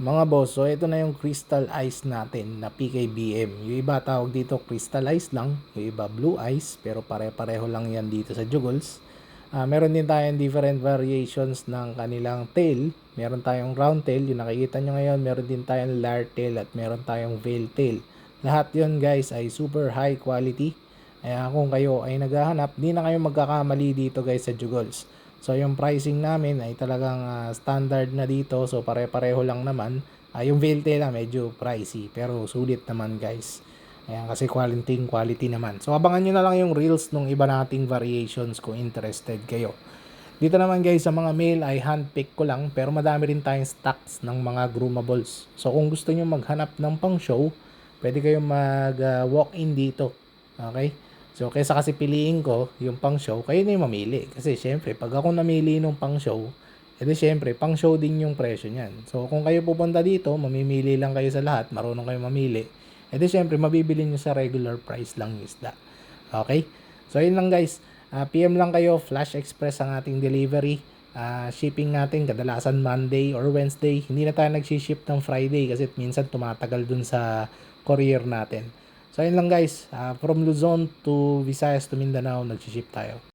Mga boss, so ito na yung crystal ice natin na PKBM. Yung iba tawag dito crystal ice lang, yung iba blue ice, pero pare-pareho lang yan dito sa Jugols. Meron din tayong different variations ng kanilang tail. Meron tayong round tail, yung nakikita nyo ngayon. Meron din tayong lyre tail at meron tayong veil tail. Lahat yon guys ay super high quality. Kaya kung kayo ay naghahanap, di na kayo magkakamali dito guys sa Jugols. So yung pricing namin ay talagang standard na dito. So pare-pareho lang naman. Yung Veiltail medyo pricey pero sulit naman guys. Ayan, kasi quality naman. So abangan nyo na lang yung reels nung iba nating variations kung interested kayo. Dito naman guys sa mga male ay handpick ko lang pero madami rin tayong stocks ng mga groomables. So kung gusto nyo maghanap ng pang show, pwede kayong mag walk-in dito. Okay? So, kaysa kasi piliin ko yung pang show, kayo na yung mamili. Kasi, syempre, pag ako namili nung pang show, edi syempre, pang show din yung presyo niyan. So, kung kayo pupunta dito, mamimili lang kayo sa lahat, marunong kayo mamili, edi syempre, mabibili nyo sa regular price lang yung isda. Okay? So, yun lang guys. PM lang kayo, Flash Express ang ating delivery. Shipping natin kadalasan Monday or Wednesday. Hindi na tayo nagsiship ng Friday kasi minsan tumatagal dun sa courier natin. So, yun lang guys. From Luzon to Visayas to Mindanao, nagsiship tayo.